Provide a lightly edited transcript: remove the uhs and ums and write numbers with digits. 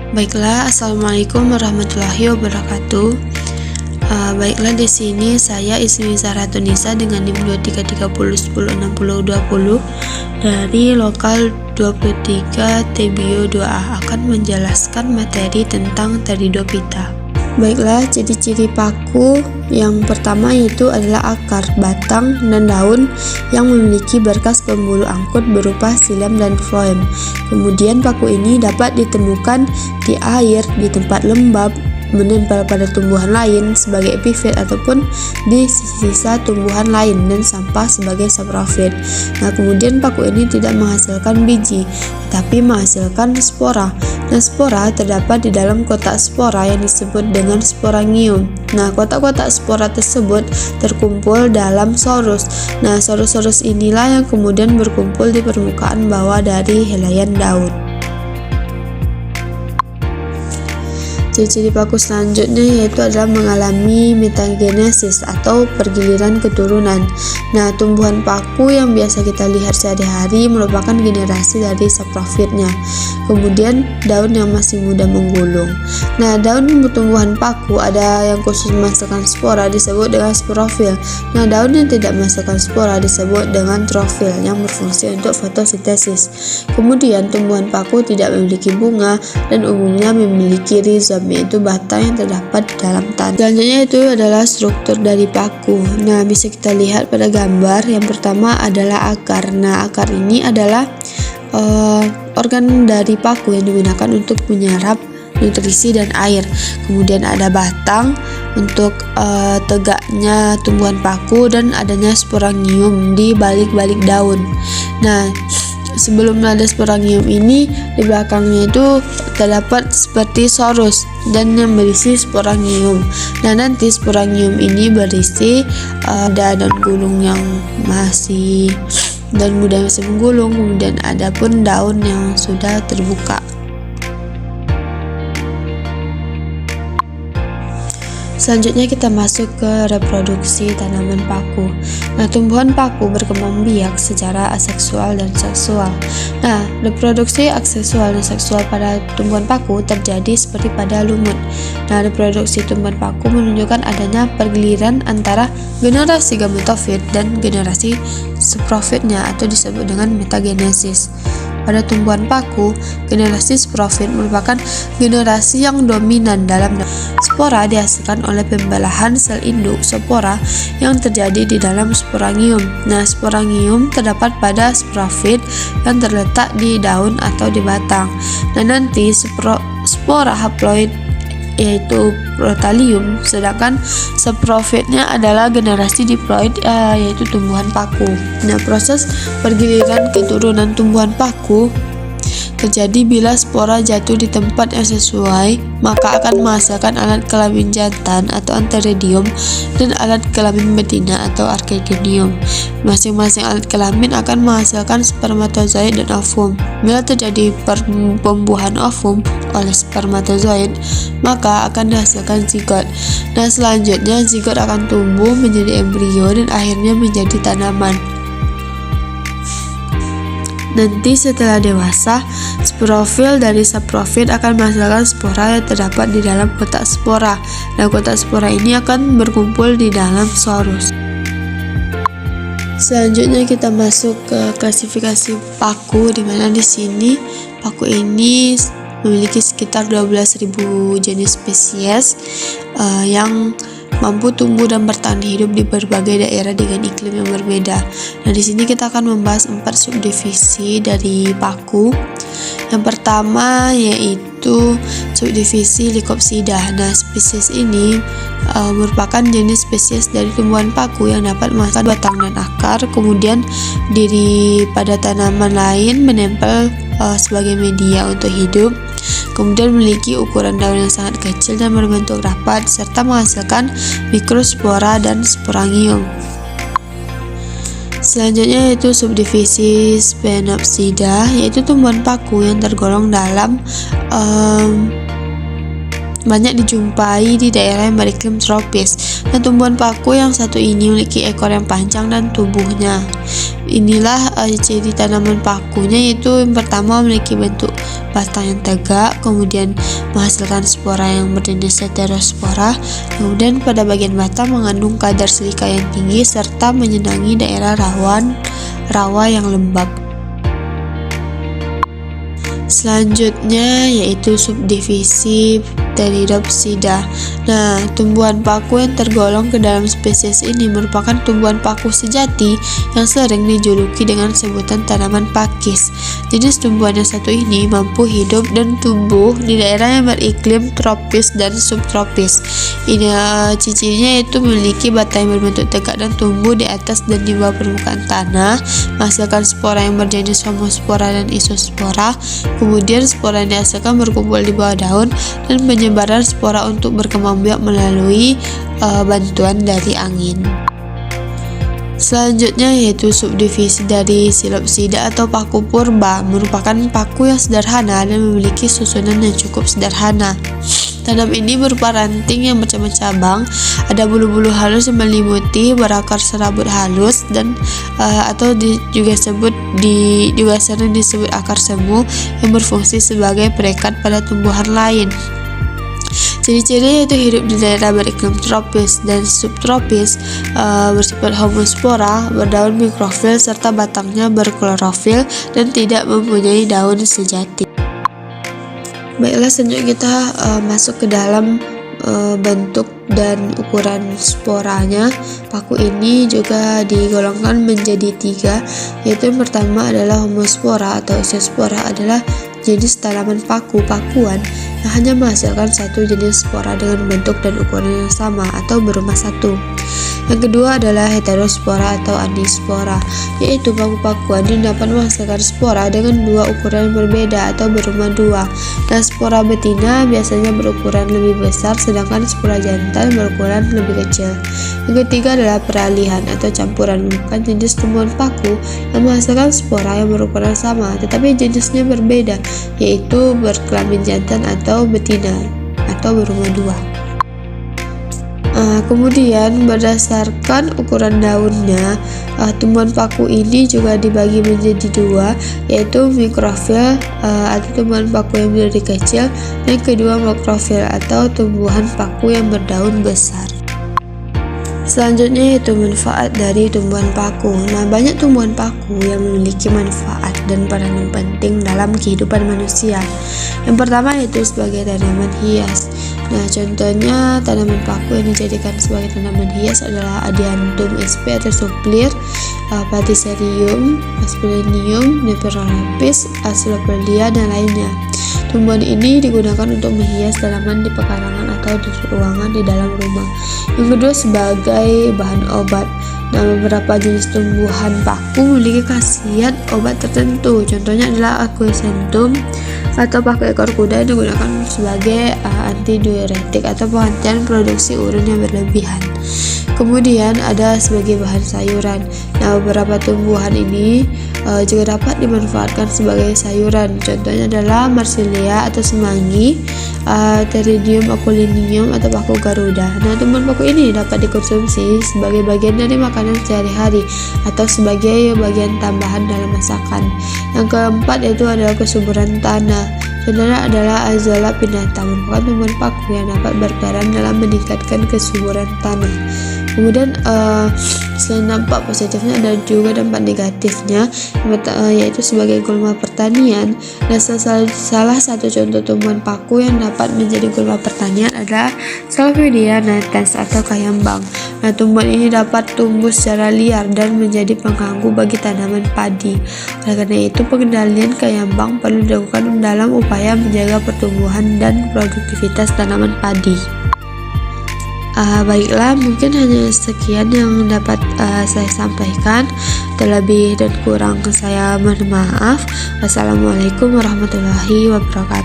Baiklah, assalamualaikum warahmatullahi wabarakatuh. Baiklah, di sini saya Ismi Zahratunisa dengan NIM 2330106020 dari lokal 23 Tebio 2A akan menjelaskan materi tentang Teridophyta. Baiklah, ciri-ciri paku yang pertama yaitu adalah akar, batang, dan daun yang memiliki berkas pembuluh angkut berupa xilem dan floem. Kemudian paku ini dapat ditemukan di air, di tempat lembab, menempel pada tumbuhan lain sebagai epifit ataupun di sisa tumbuhan lain dan sampah sebagai saprofit. Nah, kemudian paku ini tidak menghasilkan biji, tetapi menghasilkan spora. Nah, spora terdapat di dalam kotak spora yang disebut dengan sporangium. Nah, kotak-kotak spora tersebut terkumpul dalam sorus. Nah, sorus-sorus inilah yang kemudian berkumpul di permukaan bawah dari helaian daun. Ciri-ciri paku selanjutnya yaitu adalah mengalami metagenesis atau pergiliran keturunan. Nah, tumbuhan paku yang biasa kita lihat sehari-hari merupakan generasi dari saprofitnya. Kemudian daun yang masih muda menggulung. Nah, daun tumbuhan paku ada yang khusus menghasilkan spora disebut dengan sporofil. Nah, daun yang tidak menghasilkan spora disebut dengan trofil yang berfungsi untuk fotosintesis. Kemudian tumbuhan paku tidak memiliki bunga dan umumnya memiliki rizom, yaitu batang yang terdapat di dalam tanah. Selanjutnya itu adalah struktur dari paku. Nah, bisa kita lihat pada gambar. Yang pertama adalah akar. Nah, akar ini adalah organ dari paku yang digunakan untuk menyerap nutrisi dan air. Kemudian ada batang untuk tegaknya tumbuhan paku dan adanya sporangium di balik-balik daun. Nah, sebelum ada sporangium ini, di belakangnya itu terdapat seperti sorus dan yang berisi sporangium. Nah, nanti sporangium ini berisi ada daun gulung yang masih daun muda yang masih menggulung, kemudian ada pun daun yang sudah terbuka. Selanjutnya kita masuk ke reproduksi tanaman paku. Nah, tumbuhan paku berkembang biak secara aseksual dan seksual. Nah, reproduksi aseksual dan seksual pada tumbuhan paku terjadi seperti pada lumut. Nah, reproduksi tumbuhan paku menunjukkan adanya pergiliran antara generasi gametofit dan generasi saprofitnya atau disebut dengan metagenesis. Pada tumbuhan paku, generasi saprofit merupakan generasi yang dominan dalam spora dihasilkan oleh pembelahan sel induk spora yang terjadi di dalam sporangium. Nah, sporangium terdapat pada saprofit yang terletak di daun atau di batang. Nah, nanti spora haploid yaitu protalium, sedangkan saprofitnya adalah generasi diploid yaitu tumbuhan paku. Nah, proses pergiliran keturunan tumbuhan paku terjadi bila spora jatuh di tempat yang sesuai, maka akan menghasilkan alat kelamin jantan atau antheridium dan alat kelamin betina atau archegonium. Masing-masing alat kelamin akan menghasilkan spermatozoid dan ovum. Bila terjadi pembuahan ovum oleh spermatozoid, maka akan dihasilkan zigot. Nah, selanjutnya zigot akan tumbuh menjadi embrio dan akhirnya menjadi tanaman. Nanti setelah dewasa, sporofil dari saprofit akan menghasilkan spora yang terdapat di dalam kotak spora. Nah, kotak spora ini akan berkumpul di dalam sorus. Selanjutnya kita masuk ke klasifikasi paku, di mana di sini paku ini memiliki sekitar 12.000 jenis spesies yang mampu tumbuh dan bertahan hidup di berbagai daerah dengan iklim yang berbeda. Nah, di sini kita akan membahas 4 subdivisi dari paku. Yang pertama yaitu subdivisi Lycopsida. Nah, spesies ini merupakan jenis spesies dari tumbuhan paku yang dapat menghasilkan batang dan akar, kemudian diri pada tanaman lain menempel sebagai media untuk hidup. Kemudian memiliki ukuran daun yang sangat kecil dan berbentuk rapat, serta menghasilkan mikrospora dan sporangium. Selanjutnya yaitu subdivisi Sphenopsida, yaitu tumbuhan paku yang tergolong dalam banyak dijumpai di daerah yang beriklim tropis. Nah, tumbuhan paku yang satu ini memiliki ekor yang panjang dan tubuhnya. Inilah ciri tanaman pakunya, yaitu yang pertama memiliki bentuk batang yang tegak, kemudian menghasilkan spora yang berjenis heterospora, kemudian pada bagian batang mengandung kadar silika yang tinggi serta menyenangi daerah rawa yang lembab. Selanjutnya yaitu subdivisi Pteridopsida. Nah, tumbuhan paku yang tergolong ke dalam spesies ini merupakan tumbuhan paku sejati yang sering dijuluki dengan sebutan tanaman pakis. Jenis tumbuhan yang satu ini mampu hidup dan tumbuh di daerah yang beriklim tropis dan subtropis. Ini cirinya yaitu memiliki batang yang berbentuk tegak dan tumbuh di atas dan di bawah permukaan tanah, menghasilkan spora yang berjenis homospora dan isospora. Kemudian spora yang dihasilkan berkumpul di bawah daun dan penyebaran spora untuk berkembang biak melalui bantuan dari angin. Selanjutnya yaitu subdivisi dari Psilopsida atau paku purba, merupakan paku yang sederhana dan memiliki susunan yang cukup sederhana. Tanam ini berupa ranting yang bercabang-cabang, ada bulu-bulu halus yang melimuti, berakar serabut halus dan juga sering disebut akar semu yang berfungsi sebagai perekat pada tumbuhan lain. Ciri-ciri yaitu hidup di daerah beriklim tropis dan subtropis, bersifat homospora, berdaun mikrofil serta batangnya berklorofil dan tidak mempunyai daun sejati. Baiklah, selanjutnya kita masuk ke dalam bentuk dan ukuran sporanya. Paku ini juga digolongkan menjadi 3, yaitu yang pertama adalah homospora atau isospora, adalah jenis tanaman pakuan yang hanya menghasilkan satu jenis spora dengan bentuk dan ukuran yang sama atau berumah satu. Yang kedua adalah heterospora atau adispora, yaitu paku-pakuan yang dapat menghasilkan spora dengan dua ukuran yang berbeda atau berumah 2. Nah, spora betina biasanya berukuran lebih besar, sedangkan spora jantan berukuran lebih kecil. Yang ketiga adalah peralihan atau campuran, merupakan jenis tumbuhan paku yang menghasilkan spora yang berukuran sama, tetapi jenisnya berbeda, yaitu berkelamin jantan atau betina atau berumah 2. Kemudian berdasarkan ukuran daunnya, tumbuhan paku ini juga dibagi menjadi 2, yaitu mikrofil atau tumbuhan paku yang berdiri kecil, dan kedua makrofil atau tumbuhan paku yang berdaun besar. Selanjutnya yaitu manfaat dari tumbuhan paku. Nah, banyak tumbuhan paku yang memiliki manfaat dan peranan penting dalam kehidupan manusia. Yang pertama yaitu sebagai tanaman hias. Nah, contohnya tanaman paku yang dijadikan sebagai tanaman hias adalah Adiantum sp atau suplir, Platycerium, Asplenium, Nephrolepis, Asclepiadia, dan lainnya. Tumbuhan ini digunakan untuk menghias tanaman di pekarangan atau di ruangan di dalam rumah. Yang kedua sebagai bahan obat. Nah, beberapa jenis tumbuhan paku memiliki khasiat obat tertentu. Contohnya adalah Aquacentum atau paku ekor kuda yang digunakan sebagai antidiuretik atau penghentian produksi urin yang berlebihan. Kemudian ada sebagai bahan sayuran. Nah, beberapa tumbuhan ini juga dapat dimanfaatkan sebagai sayuran. Contohnya adalah Marsilea atau semanggi, Pteridium apollinium atau paku garuda. Nah, tumbuhan paku ini dapat dikonsumsi sebagai bagian dari makanan sehari-hari atau sebagai bagian tambahan dalam masakan. Yang keempat yaitu adalah kesuburan tanah. Contohnya adalah Azolla pinnata, merupakan tumbuhan paku yang dapat berperan dalam meningkatkan kesuburan tanah. Kemudian selain dampak positifnya ada juga dampak negatifnya, yaitu sebagai gulma pertanian. Dan salah satu contoh tumbuhan paku yang dapat menjadi gulma pertanian adalah Salvinia natans atau kayambang. Nah, tumbuhan ini dapat tumbuh secara liar dan menjadi pengganggu bagi tanaman padi. Oleh karena itu, pengendalian kayambang perlu dilakukan dalam upaya menjaga pertumbuhan dan produktivitas tanaman padi. Baiklah, mungkin hanya sekian yang dapat saya sampaikan. Terlebih dan kurang saya mohon maaf. Wassalamualaikum warahmatullahi wabarakatuh.